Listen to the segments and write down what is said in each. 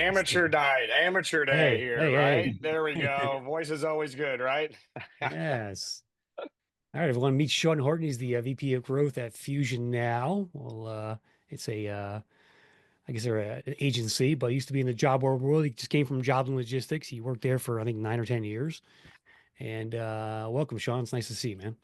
Amateur night, amateur day Hey, here, hey, right? There we hey. go. Voice is always good, right? Yes. All right, everyone. Meet Sean Horton. He's the VP of Growth at Fusion now. Well, it's I guess they're an agency, but he used to be in the job world. He just came from jobs and logistics. He worked there for, I think, 9 or 10 years. And welcome, Sean. It's nice to see you, man.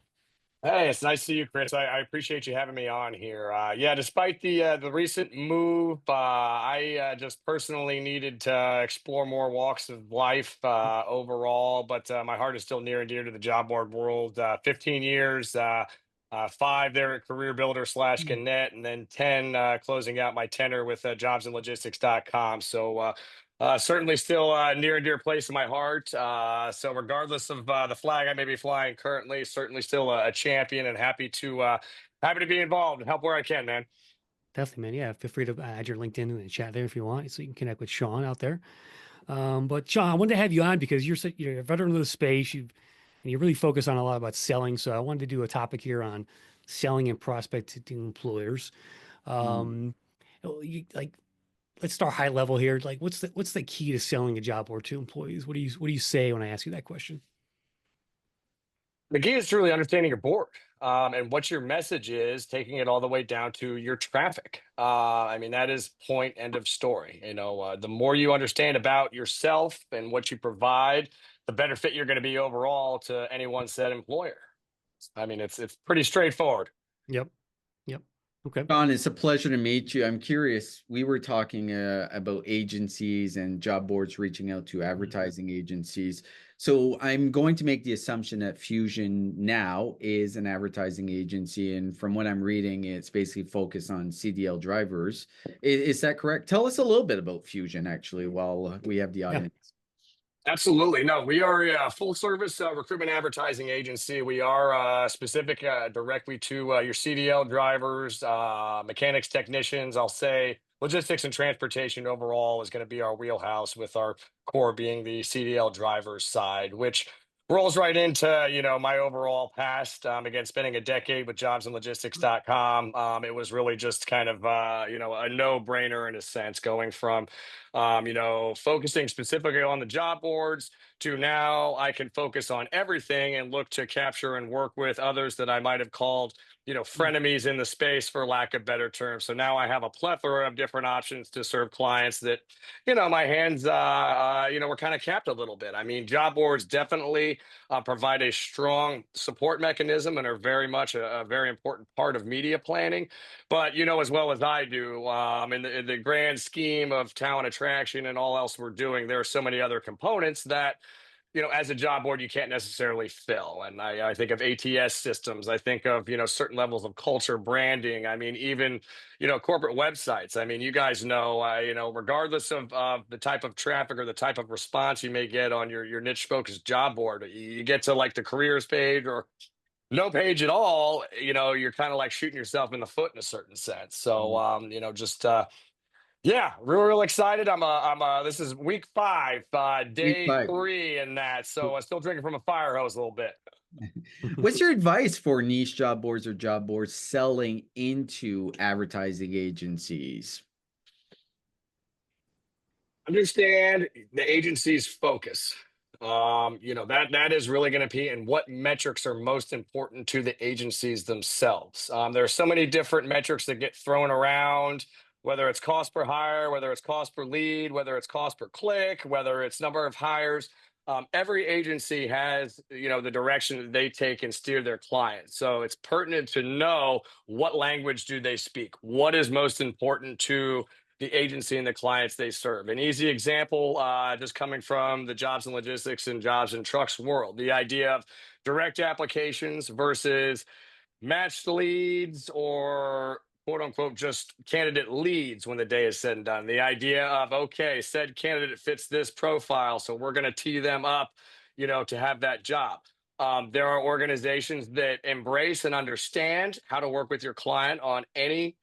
Hey, it's nice to see you, Chris. I appreciate you having me on here. Yeah, despite the recent move, I just personally needed to explore more walks of life overall, but my heart is still near and dear to the job board world. 15 years, five there at Career Builder slash Mm. Connect, and then 10 closing out my tenure with jobsandlogistics.com. So certainly still near and dear place in my heart. So regardless of the flag I may be flying currently, certainly still a champion and happy to be involved and help where I can, man. Definitely, man. Yeah, feel free to add your LinkedIn in the chat there if you want, so you can connect with Sean out there. But Sean, I wanted to have you on because you're a veteran of the space. And you really focus on a lot about selling. So I wanted to do a topic here on selling and prospecting to employers. Mm. Um, like, let's start high level here. Like, what's the key to selling a job or to employees? What do you say when I ask you that question? The key is truly understanding your board and what your message is, taking it all the way down to your traffic. I mean, that is point end of story. The more you understand about yourself and what you provide, the better fit you're going to be overall to any one said employer. I mean, it's pretty straightforward. Yep. Yep. Okay. John, it's a pleasure to meet you. I'm curious. We were talking about agencies and job boards reaching out to Mhm. advertising agencies. So I'm going to make the assumption that Fusion now is an advertising agency. And from what I'm reading, it's basically focused on CDL drivers. Is that correct? Tell us a little bit about Fusion, actually, while we have the Yeah. audience. Absolutely. No, we are a full service recruitment advertising agency. We are specific directly to your CDL drivers, mechanics, technicians. I'll say logistics and transportation overall is going to be our wheelhouse, with our core being the CDL drivers side, which rolls right into, my overall past. Again, spending a decade with jobsandlogistics.com. It was really just kind of, a no brainer in a sense, going from focusing specifically on the job boards to now I can focus on everything and look to capture and work with others that I might have called, frenemies in the space, for lack of better terms. So now I have a plethora of different options to serve clients that, my hands, were kind of capped a little bit. I mean, job boards definitely provide a strong support mechanism and are very much a very important part of media planning. But as well as I do, in the grand scheme of talent attraction and all else we're doing, there are so many other components that, as a job board, you can't necessarily fill. And I think of ATS systems. I think of, certain levels of culture, branding. I mean, even, corporate websites. I mean, you guys know, regardless of the type of traffic or the type of response you may get on your niche focused job board, you get to like the careers page or no page at all, you're kind of like shooting yourself in the foot in a certain sense. So, just yeah, real excited. This is week 5, Week day five. 3 in that. So I'm still drinking from a fire hose a little bit. What's your advice for niche job boards or job boards selling into advertising agencies? Understand the agency's focus. That is really going to be, and what metrics are most important to the agencies themselves. There are so many different metrics that get thrown around, whether it's cost per hire, whether it's cost per lead, whether it's cost per click, whether it's number of hires. Every agency has, the direction that they take and steer their clients. So it's pertinent to know what language do they speak, what is most important to the agency and the clients they serve. An easy example, just coming from the jobs and logistics and jobs and trucks world, the idea of direct applications versus matched leads, or quote unquote just candidate leads when the day is said and done. The idea of, okay, said candidate fits this profile, so we're going to tee them up, to have that job. There are organizations that embrace and understand how to work with your client on any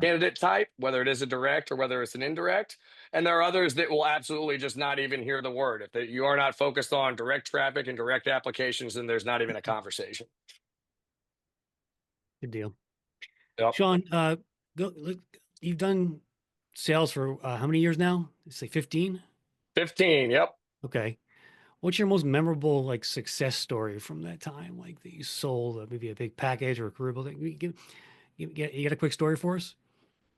candidate type, whether it is a direct or whether it's an indirect. And there are others that will absolutely just not even hear the word. If you are not focused on direct traffic and direct applications, then there's not even a conversation. Good deal. Yep. Sean, go, look, you've done sales for how many years now? Say 15? 15. Yep. Okay. What's your most memorable like success story from that time? Like that you sold maybe a big package or a career building? You got a quick story for us?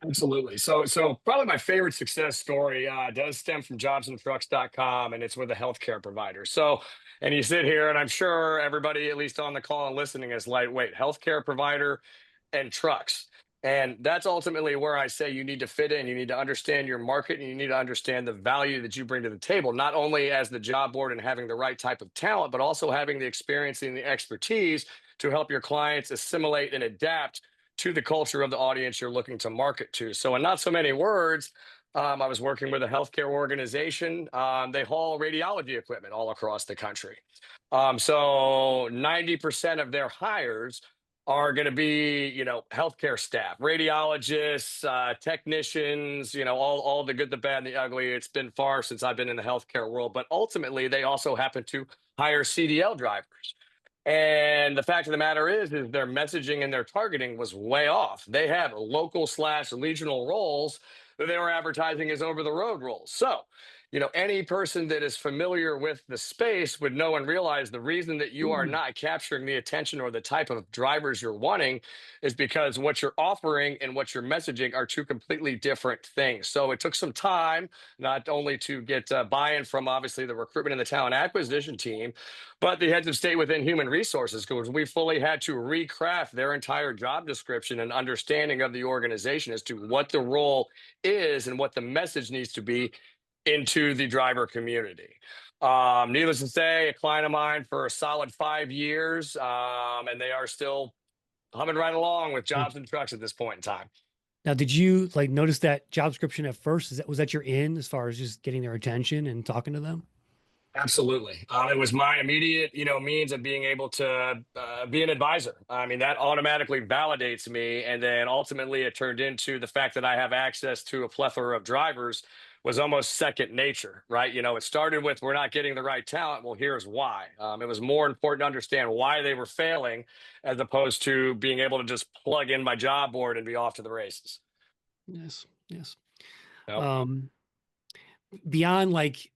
Absolutely. So probably my favorite success story does stem from jobsandtrucks.com, and it's with a healthcare provider. So, and you sit here, and I'm sure everybody, at least on the call and listening, is lightweight healthcare provider and trucks. And that's ultimately where I say you need to fit in. You need to understand your market, and you need to understand the value that you bring to the table, not only as the job board and having the right type of talent, but also having the experience and the expertise to help your clients assimilate and adapt to the culture of the audience you're looking to market to. So, in not so many words, I was working with a healthcare organization. They haul radiology equipment all across the country. So 90% of their hires are going to be, healthcare staff, radiologists, technicians, all the good, the bad, and the ugly. It's been far since I've been in the healthcare world, but ultimately they also happen to hire CDL drivers. And the fact of the matter is their messaging and their targeting was way off. They have local slash regional roles that they were advertising as over the road roles. So, any person that is familiar with the space would know and realize the reason that you are not capturing the attention or the type of drivers you're wanting is because what you're offering and what you're messaging are two completely different things. So it took some time, not only to get buy-in from obviously the recruitment and the talent acquisition team, but the heads of state within human resources, because we fully had to recraft their entire job description and understanding of the organization as to what the role is and what the message needs to be into the driver community. Needless to say, a client of mine for a solid 5 years, and they are still humming right along with Yeah. jobs and trucks at this point in time. Now, did you like notice that job description at first? Was that your in as far as just getting their attention and talking to them? Absolutely. It was my immediate, means of being able to be an advisor. I mean, that automatically validates me. And then ultimately it turned into the fact that I have access to a plethora of drivers was almost second nature, right? It started with, we're not getting the right talent. Well, here's why. It was more important to understand why they were failing as opposed to being able to just plug in my job board and be off to the races. Yes, yes. Yep. Um, Beyond like,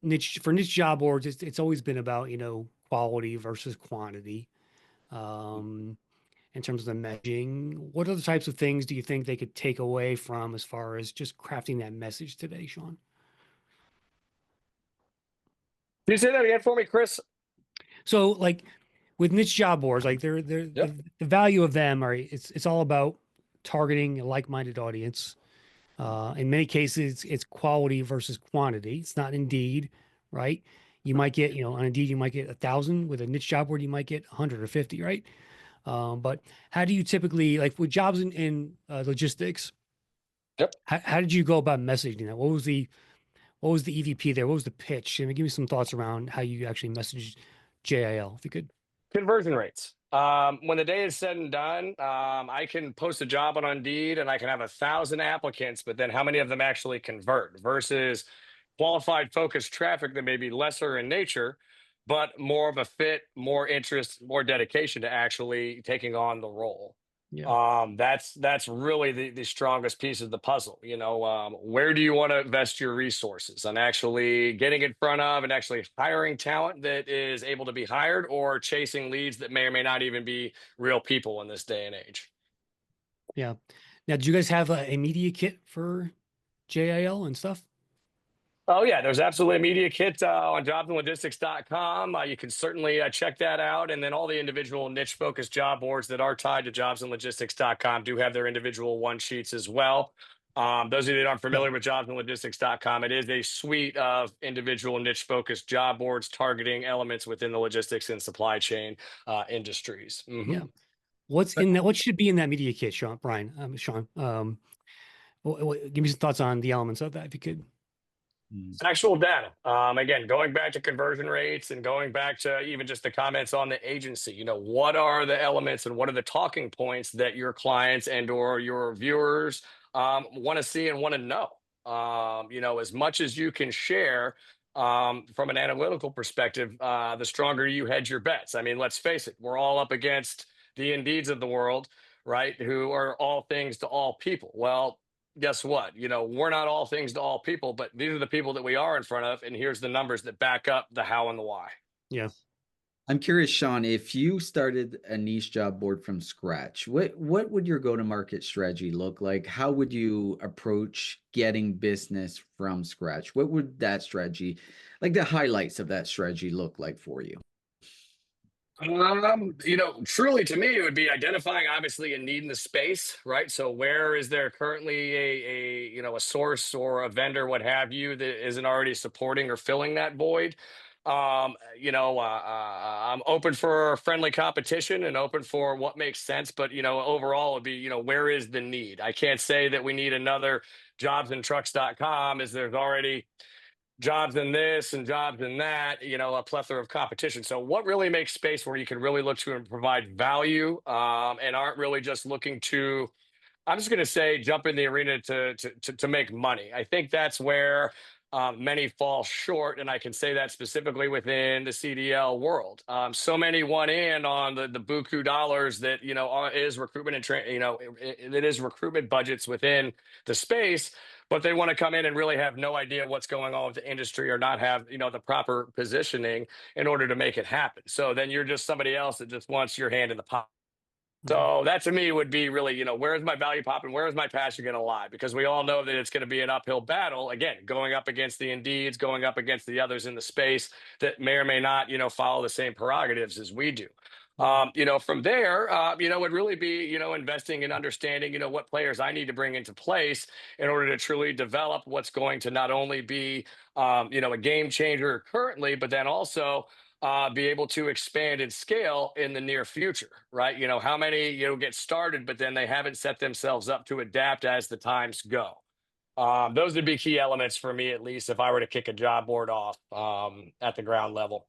niche job boards, it's always been about, quality versus quantity. Um, in terms of the messaging, what other types of things do you think they could take away from as far as just crafting that message today, Sean? Can you say that again for me, Chris? So like with niche job boards, like they're Yep. the value of them are it's all about targeting a like-minded audience. In many cases, it's quality versus quantity. It's not Indeed, right? You might get, on Indeed, you might get 1,000. With a niche job board, you might get 100 or 50, right? But how do you typically, like with jobs in logistics, Yep. how did you go about messaging that? What was the EVP there? What was the pitch? And give me some thoughts around how you actually messaged JIL, if you could. Conversion rates. When the day is said and done, I can post a job on Indeed and I can have 1,000 applicants, but then how many of them actually convert versus qualified focused traffic that may be lesser in nature, but more of a fit, more interest, more dedication to actually taking on the role. Yeah. That's really the strongest piece of the puzzle. Where do you want to invest your resources on actually getting in front of and actually hiring talent that is able to be hired, or chasing leads that may or may not even be real people in this day and age? Yeah. Now, do you guys have a media kit for JIL and stuff? Oh, yeah, there's absolutely a media kit on jobsandlogistics.com. You can certainly check that out. And then all the individual niche focused job boards that are tied to jobsandlogistics.com do have their individual one sheets as well. Those of you that aren't Yeah. familiar with jobsandlogistics.com, it is a suite of individual niche focused job boards targeting elements within the logistics and supply chain industries. Yeah. What's in that? What should be in that media kit, Sean, Brian, Sean? Give me some thoughts on the elements of that, if you could. Actual data. Again, going back to conversion rates and going back to even just the comments on the agency, what are the elements and what are the talking points that your clients and or your viewers want to see and want to know? As much as you can share from an analytical perspective, the stronger you hedge your bets. I mean, let's face it, we're all up against the Indeeds of the world, right? Who are all things to all people. Well, guess what? We're not all things to all people, but these are the people that we are in front of, and here's the numbers that back up the how and the why. Yeah. I'm curious, Sean, if you started a niche job board from scratch, what would your go-to-market strategy look like? How would you approach getting business from scratch? What would that strategy, like the highlights of that strategy look like for you? Truly to me, it would be identifying obviously a need in the space, right? So where is there currently a source or a vendor, what have you, that isn't already supporting or filling that void? I'm open for friendly competition and open for what makes sense, but overall it'd be, where is the need? I can't say that we need another jobsandtrucks.com as there's already jobs in this and jobs in that, a plethora of competition. So what really makes space where you can really look to and provide value, and aren't really just looking to, I'm just going to say, jump in the arena to make money. I think that's where many fall short, and I can say that specifically within the CDL world. So many want in on the buku dollars that is recruitment and it is recruitment budgets within the space, but they want to come in and really have no idea what's going on with the industry or not have the proper positioning in order to make it happen. So then you're just somebody else that just wants your hand in the pot. So that to me would be really, where is my value pop and where is my passion going to lie? Because we all know that it's going to be an uphill battle. Again, going up against the Indeeds, going up against the others in the space that may or may not, follow the same prerogatives as we do. From there, would really be, investing in understanding, what players I need to bring into place in order to truly develop what's going to not only be, a game changer currently, but then also be able to expand and scale in the near future, right? How many, get started, but then they haven't set themselves up to adapt as the times go. Those would be key elements for me, at least, if I were to kick a job board off at the ground level.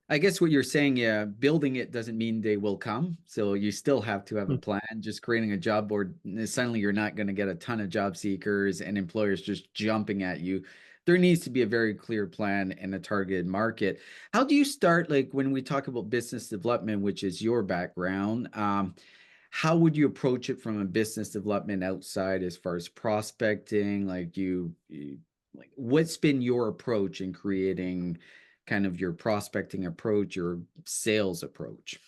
I guess what you're saying, yeah, building it doesn't mean they will come. So you still have to have a plan. Just creating a job board, suddenly you're not going to get a ton of job seekers and employers just jumping at you. There needs to be a very clear plan and a targeted market. How do you start, like when we talk about business development, which is your background, how would you approach it from a business development outside as far as prospecting? Like what's been your approach in creating kind of your prospecting approach, your sales approach?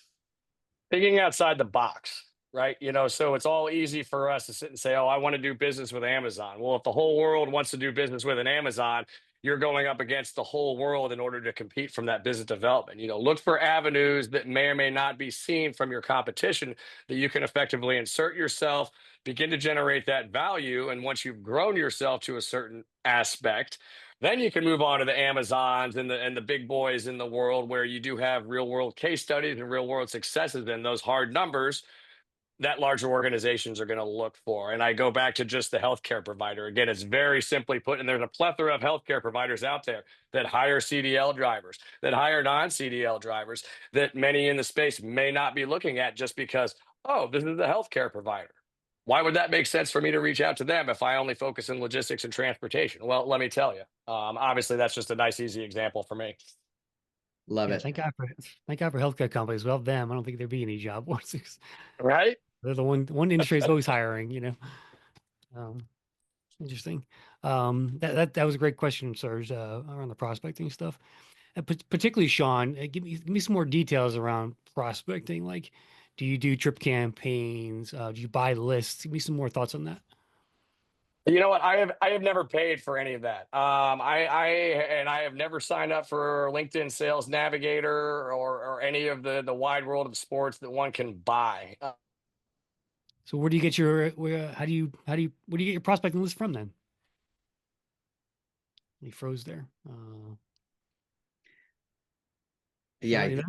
Thinking outside the box, right? So it's all easy for us to sit and say, oh, I want to do business with Amazon. Well, if the whole world wants to do business with an Amazon, you're going up against the whole world in order to compete from that business development. Look for avenues that may or may not be seen from your competition that you can effectively insert yourself, begin to generate that value. And once you've grown yourself to a certain aspect, then you can move on to the Amazons and the big boys in the world where you do have real world case studies and real world successes and those hard numbers that larger organizations are going to look for. And I go back to just the healthcare provider. Again, it's very simply put, and there's a plethora of healthcare providers out there that hire CDL drivers, that hire non-CDL drivers, that many in the space may not be looking at just because, oh, this is a healthcare provider. Why would that make sense for me to reach out to them if I only focus in logistics and transportation? Well, let me tell you. Obviously, that's just a nice, easy example for me. Love Yeah, it. thank God for healthcare companies. Well, them, I don't think there'd be any job boards. Right? They're the one industry is always hiring. Um, interesting. That was a great question, Serge, around the prospecting stuff. And particularly Sean, give me some more details around prospecting. Like, do you do trip campaigns? Do you buy lists? Give me some more thoughts on that. You know what? I have never paid for any of that. I have never signed up for LinkedIn Sales Navigator or any of the wide world of sports that one can buy. So where do you get how do you where do you get your prospecting list from then? He froze there. Yeah, Sean, you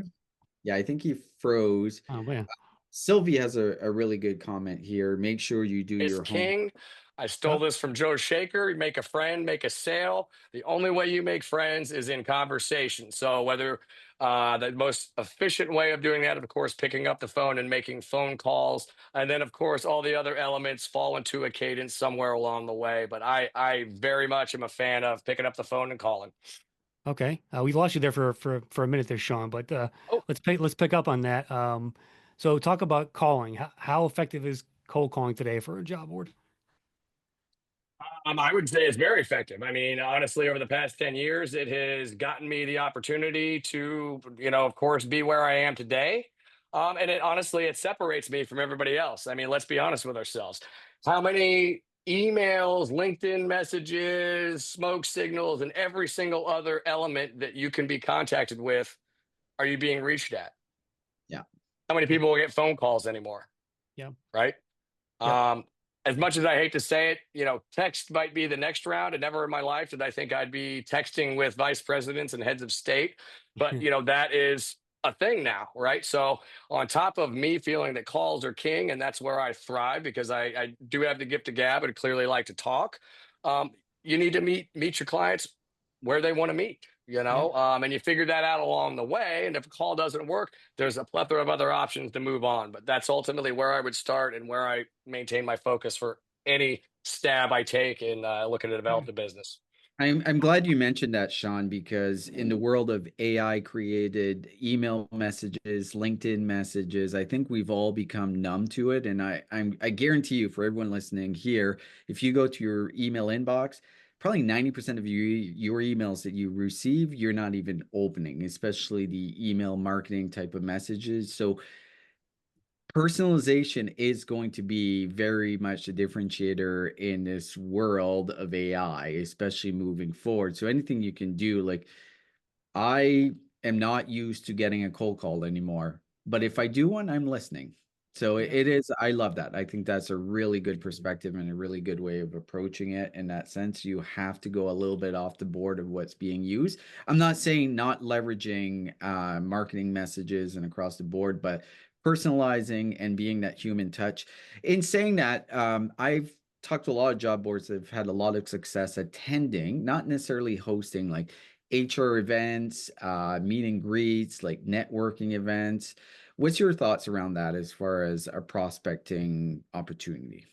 there? I think he froze. Oh man. Sylvie has a really good comment here. Make sure you do Is your home. king. I stole this from Joe Shaker. You make a friend, make a sale. The only way you make friends is in conversation. So whether the most efficient way of doing that, of course, picking up the phone and making phone calls. And then, of course, all the other elements fall into a cadence somewhere along the way. But I very much am a fan of picking up the phone and calling. Okay. We lost you there for a minute there, Sean, but Oh, let's pick up on that. So talk about calling. How effective is cold calling today for a job board? I would say it's very effective. I mean, honestly, over the past 10 years, it has gotten me the opportunity to, of course, be where I am today. And it honestly, it separates me from everybody else. I mean, let's be honest with ourselves. How many emails, LinkedIn messages, smoke signals, and every single other element that you can be contacted with are you being reached at? Yeah. How many people will get phone calls anymore? Yeah. Right. Yep. Um, as much as I hate to say it, text might be the next round. And never in my life did I think I'd be texting with vice presidents and heads of state. But, that is a thing now, right? So, on top of me feeling that calls are king, and that's where I thrive because I do have the gift of gab and clearly like to talk. Um, you need to meet your clients where they want to meet, Yeah. and you figure that out along the way. And if a call doesn't work, there's a plethora of other options to move on. But that's ultimately where I would start and where I maintain my focus for any stab I take in looking to develop Yeah. the business. I'm glad you mentioned that, Sean, because in the world of AI created email messages, LinkedIn messages, I think we've all become numb to it. And I guarantee you, for everyone listening here, if you go to your email inbox, probably 90% of your emails that you receive, you're not even opening, especially the email marketing type of messages. So personalization is going to be very much a differentiator in this world of AI, especially moving forward. So anything you can do, like I am not used to getting a cold call anymore, but if I do one, I'm listening. So Yeah. it is, I love that. I think that's a really good perspective and a really good way of approaching it in that sense. You have to go a little bit off the board of what's being used. I'm not saying not leveraging marketing messages and across the board, but personalizing and being that human touch. In saying that, I've talked to a lot of job boards that have had a lot of success attending, not necessarily hosting like HR events, meet and greets, like networking events. What's your thoughts around that as far as a prospecting opportunity?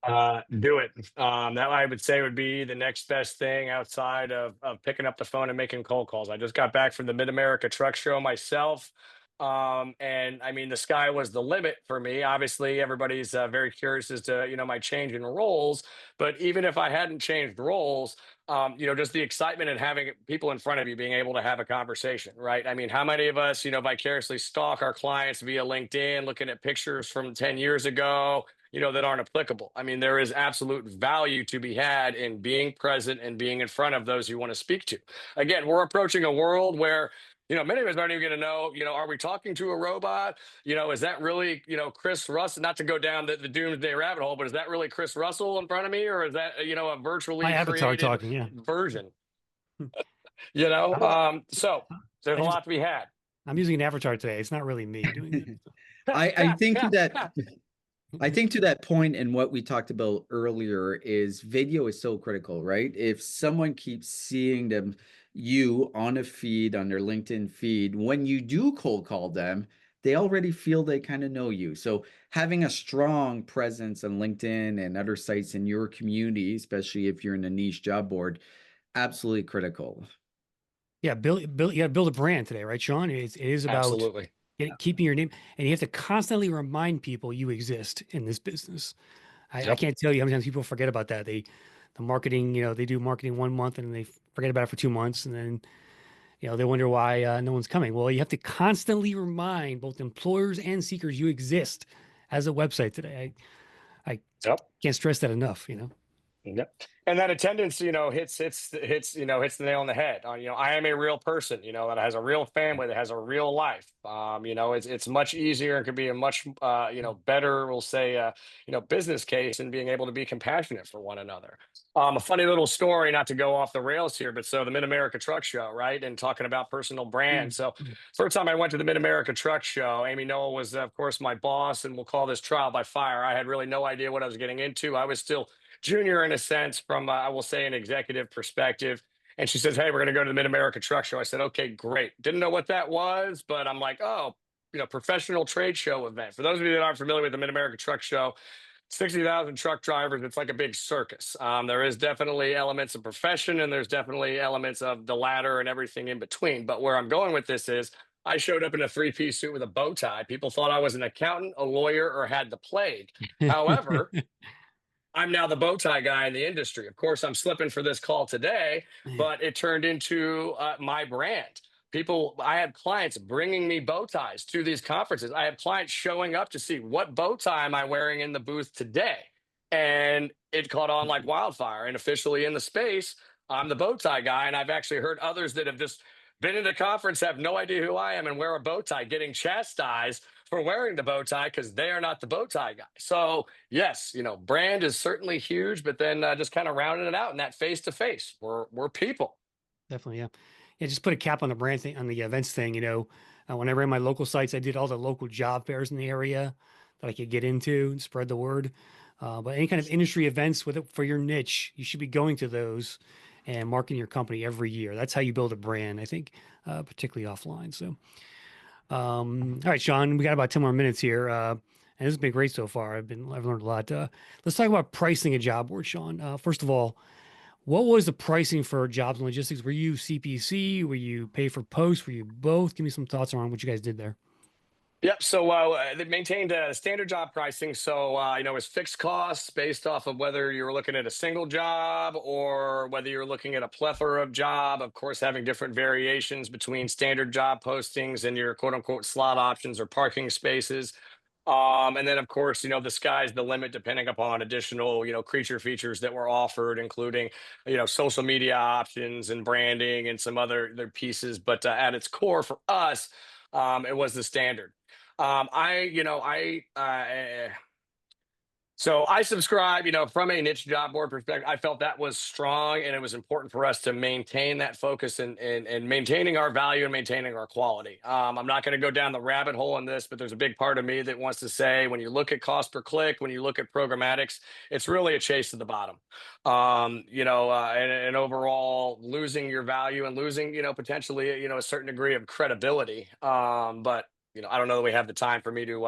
Do it. That I would say would be the next best thing outside of picking up the phone and making cold calls. I just got back from the Mid America Truck Show myself. And I mean, the sky was the limit for me. Obviously, everybody's very curious as to, my change in roles. But even if I hadn't changed roles, just the excitement and having people in front of you being able to have a conversation, right? I mean, how many of us, vicariously stalk our clients via LinkedIn, looking at pictures from 10 years ago, that aren't applicable. I mean, there is absolute value to be had in being present and being in front of those you want to speak to. Again, we're approaching a world where, many of us aren't even going to know, are we talking to a robot? Is that really, Chris Russell, not to go down the doomsday rabbit hole, but is that really Chris Russell in front of me? Or is that, a My virtually avatar created talking. Yeah. version, I, so there's I a just lot to be had. I'm using an avatar today. It's not really me doing it. I think to that I think to that point and what we talked about earlier is video is so critical, right? If someone keeps seeing you on a feed, on their LinkedIn feed, when you do cold call them, they already feel they kind of know you. So having a strong presence on LinkedIn and other sites in your community, especially if you're in a niche job board, absolutely critical. Yeah, build. You got to build a brand today, right, Sean? It is about Absolutely. keeping your name, and you have to constantly remind people you exist in this business. I Yep. can't tell you how many times people forget about that. The marketing, they do marketing 1 month and they forget about it for 2 months, and then they wonder why no one's coming. Well, you have to constantly remind both employers and seekers you exist as a website today. I Yep. can't stress that enough. Yep. And that attendance, hits the nail on the head. I am a real person, that has a real family, that has a real life. It's much easier and could be a much, better, we'll say, business case and being able to be compassionate for one another. A funny little story, not to go off the rails here, but so the Mid America Truck Show, right, and talking about personal brand. So first time I went to the Mid America Truck Show, Amy Noah was, of course, my boss, and we'll call this trial by fire. I had really no idea what I was getting into. I was still junior in a sense from I will say an executive perspective. And she says, "Hey, we're going to go to the Mid America Truck Show." I said, "Okay, great." Didn't know what that was, but I'm like, "Oh, professional trade show event." For those of you that aren't familiar with the Mid America Truck Show, 60,000 truck drivers. It's like a big circus. There is definitely elements of profession, and there's definitely elements of the ladder and everything in between. But where I'm going with this is, I showed up in a three-piece suit with a bow tie. People thought I was an accountant, a lawyer, or had the plague. However, I'm now the bow tie guy in the industry. Of course, I'm slipping for this call today, Yeah. but it turned into my brand. I have clients bringing me bow ties to these conferences. I have clients showing up to see what bow tie am I wearing in the booth today. And it caught on like wildfire. And officially in the space, I'm the bow tie guy. And I've actually heard others that have just been in a conference, have no idea who I am, and wear a bow tie, getting chastised for wearing the bow tie because they are not the bow tie guy. So yes, brand is certainly huge, but then just kind of rounding it out in that face to face, we're people. Definitely, yeah. Yeah, just put a cap on the brand thing, on the events thing. When I ran my local sites, I did all the local job fairs in the area that I could get into and spread the word. But any kind of industry events for your niche, you should be going to those and marketing your company every year. That's how you build a brand, I think, particularly offline. So, all right, Sean, we got about 10 more minutes here. And this has been great so far. I've learned a lot. Let's talk about pricing a job board, Sean. First of all, what was the pricing for jobs and logistics? Were you CPC? Were you pay for post? Were you both? Give me some thoughts around what you guys did there. Yep. So they maintained standard job pricing. So it's fixed costs based off of whether you're looking at a single job or whether you're looking at a plethora of job. Of course, having different variations between standard job postings and your quote unquote slot options or parking spaces. And then, of course, the sky's the limit depending upon additional, creature features that were offered, including, social media options and branding and some other pieces. But at its core for us, it was the standard. So I subscribe, from a niche job board perspective. I felt that was strong, and it was important for us to maintain that focus and maintaining our value and maintaining our quality. I'm not going to go down the rabbit hole in this, but there's a big part of me that wants to say, when you look at cost per click, when you look at programmatics, it's really a chase to the bottom. And overall losing your value and losing, potentially, a certain degree of credibility. But I don't know that we have the time for me to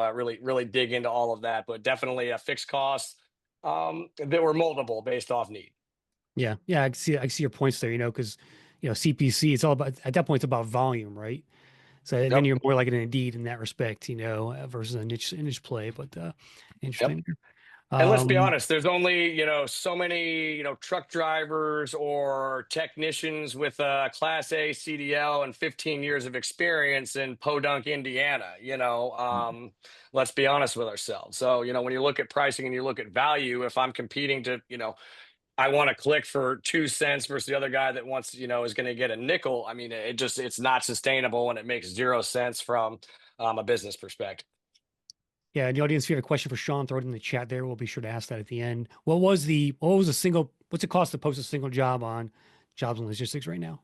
really dig into all of that, but definitely a fixed costs that were moldable based off need. Yeah, yeah, I see your points there. Because CPC, it's all about at that point it's about volume, right? So then Yep. you're more like an Indeed in that respect, versus a niche play. But Yep. interesting. And let's be Um, honest, there's only, so many, truck drivers or technicians with a Class A CDL and 15 years of experience in Podunk, Indiana. Let's be honest with ourselves. So, when you look at pricing and you look at value, if I'm competing to, I want to click for 2 cents versus the other guy that wants, is going to get a nickel. I mean, it's not sustainable, and it makes 0 sense from a business perspective. yeah, in the audience, if you have a question for Sean, throw it in the chat there. We'll be sure to ask that at the end. What's it cost to post a single job on Jobs and Logistics right now?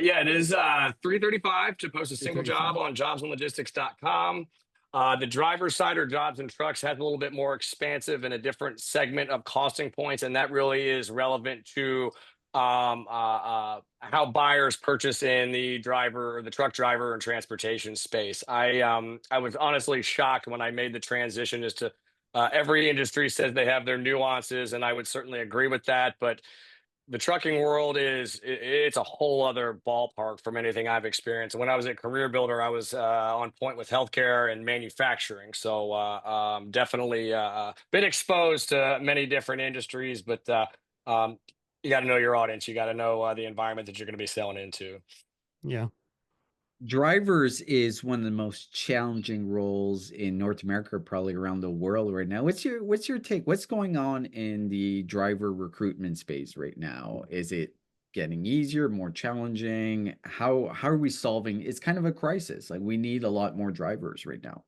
Yeah, it is $335 to post a single job 335. on jobsandlogistics.com. The driver's side or jobs and trucks has a little bit more expansive and a different segment of costing points, and that really is relevant to how buyers purchase in the driver or the truck driver and transportation space. I was honestly shocked when I made the transition as to every industry says they have their nuances, and I would certainly agree with that, but the trucking world it's a whole other ballpark from anything I've experienced. When I was at Career Builder, I was on point with healthcare and manufacturing. So definitely been exposed to many different industries, but you got to know your audience. You got to know the environment that you're going to be selling into. Yeah. Drivers is one of the most challenging roles in North America, probably around the world right now. What's your take? What's going on in the driver recruitment space right now? Is it getting easier, more challenging? How are we solving? It's kind of a crisis. Like, we need a lot more drivers right now.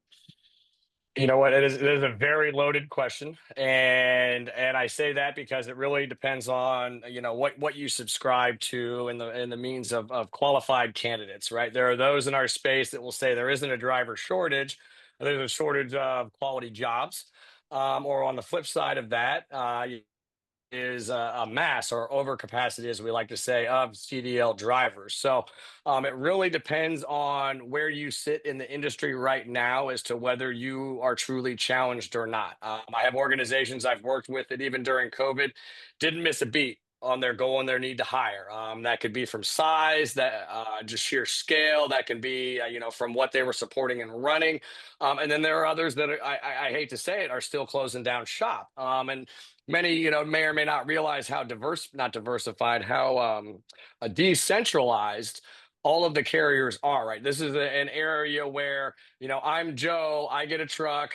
You know what? It is a very loaded question, and I say that because it really depends on what you subscribe to and the means of qualified candidates, right? There are those in our space that will say there isn't a driver shortage, there's a shortage of quality jobs, or on the flip side of that, is a mass or overcapacity, as we like to say, of CDL drivers. So it really depends on where you sit in the industry right now as to whether you are truly challenged or not. I have organizations I've worked with that even during COVID didn't miss a beat on their goal and their need to hire. That could be from size, that just sheer scale. That can be, from what they were supporting and running. And then there are others that I hate to say it, are still closing down shop. And many, may or may not realize how not diversified, how decentralized all of the carriers are, right? This is an area where, I'm Joe, I get a truck.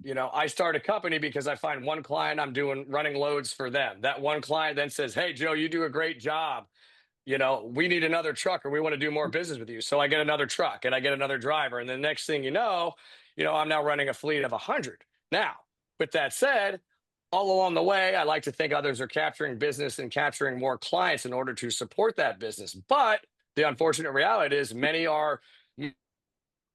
I start a company because I find one client, I'm doing running loads for them. That one client then says, "Hey, Joe, you do a great job. We need another truck, or we want to do more business with you." So I get another truck and I get another driver. And the next thing I'm now running a fleet of 100. Now, with that said, all along the way, I like to think others are capturing business and capturing more clients in order to support that business. But the unfortunate reality is many are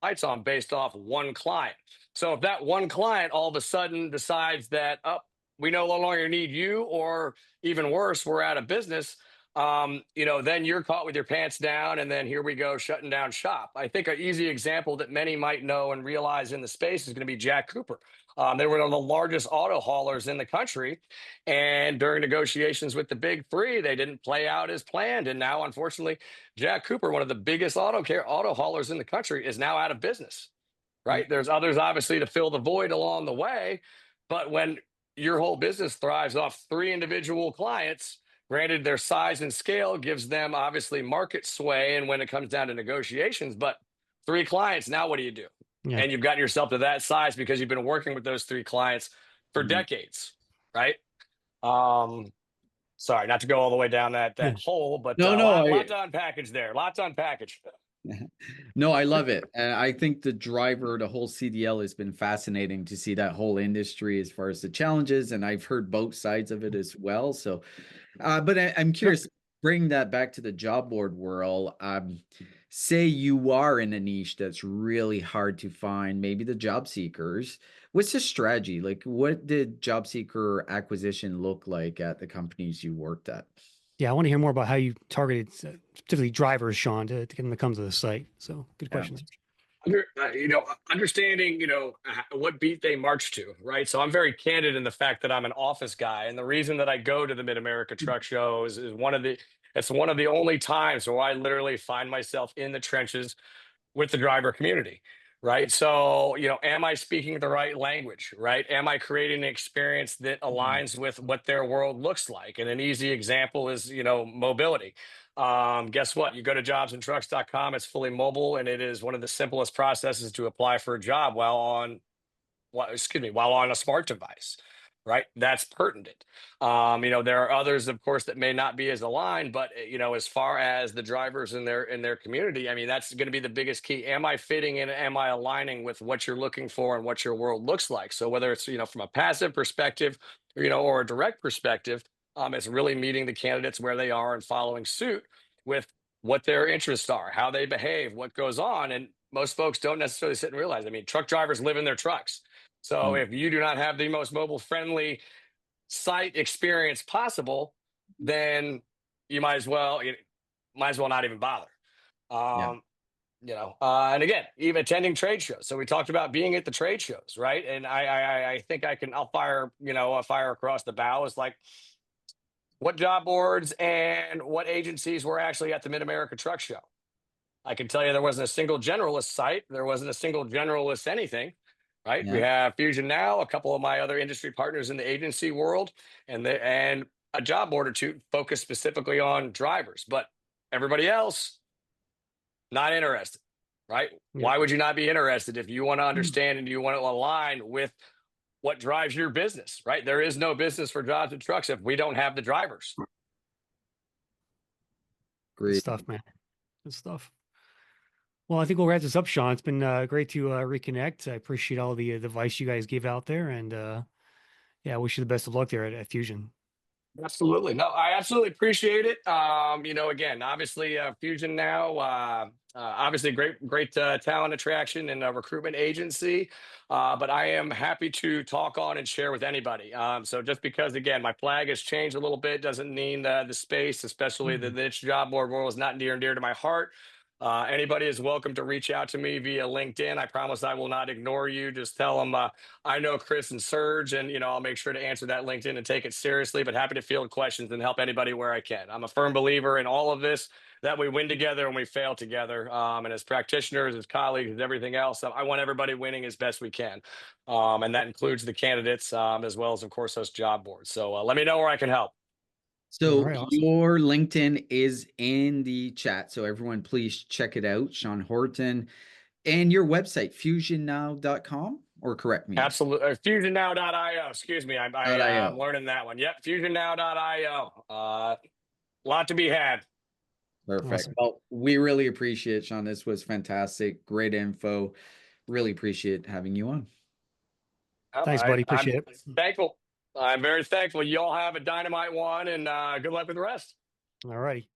lights on based off one client. So if that one client all of a sudden decides that, oh, we no longer need you, or even worse, we're out of business, then you're caught with your pants down, and then here we go, shutting down shop. I think an easy example that many might know and realize in the space is going to be Jack Cooper. They were one of the largest auto haulers in the country, and during negotiations with the big three, they didn't play out as planned. And now, unfortunately, Jack Cooper, one of the biggest auto haulers in the country, is now out of business. Right? There's others obviously to fill the void along the way, but when your whole business thrives off three individual clients, granted their size and scale gives them obviously market sway, and when it comes down to negotiations, but three clients, now what do you do? Yeah. And you've gotten yourself to that size because you've been working with those three clients for decades, right? Sorry, not to go all the way down that hole, but No, lot to unpackage there. Lot to unpackage. No, I love it. And I think the whole CDL has been fascinating to see that whole industry as far as the challenges. And I've heard both sides of it as well. So, but I'm curious, bring that back to the job board world. Say you are in a niche that's really hard to find, maybe the job seekers. What's the strategy? Like, what did job seeker acquisition look like at the companies you worked at? Yeah, I want to hear more about how you targeted specifically drivers, Sean, to get them to come to the site. So good questions. Understanding, what beat they march to, right? So I'm very candid in the fact that I'm an office guy. And the reason that I go to the Mid-America Truck Show is it's one of the only times where I literally find myself in the trenches with the driver community, right? So, am I speaking the right language, right? Am I creating an experience that aligns with what their world looks like? And an easy example is, mobility. Guess what? You go to jobsandtrucks.com, it's fully mobile, and it is one of the simplest processes to apply for a job while on a smart device, right? That's pertinent. There are others, of course, that may not be as aligned, but as far as the drivers in their community, I mean, that's going to be the biggest key. Am I fitting in? Am I aligning with what you're looking for and what your world looks like? So whether it's from a passive perspective, or a direct perspective, it's really meeting the candidates where they are and following suit with what their interests are, how they behave, what goes on. And most folks don't necessarily sit and realize. I mean, truck drivers live in their trucks. So if you do not have the most mobile friendly site experience possible, then you might as well not even bother. And again, even attending trade shows. So we talked about being at the trade shows, right? And I think I'll fire across the bow is like, what job boards and what agencies were actually at the Mid-America Truck Show? I can tell you there wasn't a single generalist site. There wasn't a single generalist anything. Right. Yeah. We have Fusion Now, a couple of my other industry partners in the agency world, and a job board or two focused specifically on drivers, but everybody else not interested. Right. Yeah. Why would you not be interested if you want to understand and you want to align with what drives your business? Right. There is no business for jobs and trucks if we don't have the drivers. Great stuff, man. Good stuff. Well, I think we'll wrap this up, Sean. It's been great to reconnect. I appreciate all the advice you guys gave out there, and I wish you the best of luck there at Fusion. Absolutely. No, I absolutely appreciate it. Again, obviously Fusion Now, obviously great talent attraction and recruitment agency. But I am happy to talk on and share with anybody. So just because, again, my flag has changed a little bit doesn't mean the space, especially the niche job board world, is not near and dear to my heart. Anybody is welcome to reach out to me via LinkedIn. I promise I will not ignore you. Just tell them I know Chris and Serge, and I'll make sure to answer that LinkedIn and take it seriously. But happy to field questions and help anybody where I can. I'm a firm believer in all of this, that we win together and we fail together. And as practitioners, as colleagues, as everything else, I want everybody winning as best we can. And that includes the candidates as well as, of course, us job boards. So let me know where I can help. So right, awesome. your LinkedIn is in the chat. So everyone, please check it out. Sean Horton. And your website, fusionnow.com, or correct me. Absolutely. FusionNow.io. Excuse me. I'm .io. learning that one. Yep. FusionNow.io. Lot to be had. Perfect. Awesome. Well, we really appreciate it, Sean. This was fantastic. Great info. Really appreciate having you on. Thanks, buddy. Appreciate I'm it. thankful. I'm very thankful. You all have a dynamite one, and good luck with the rest. All righty.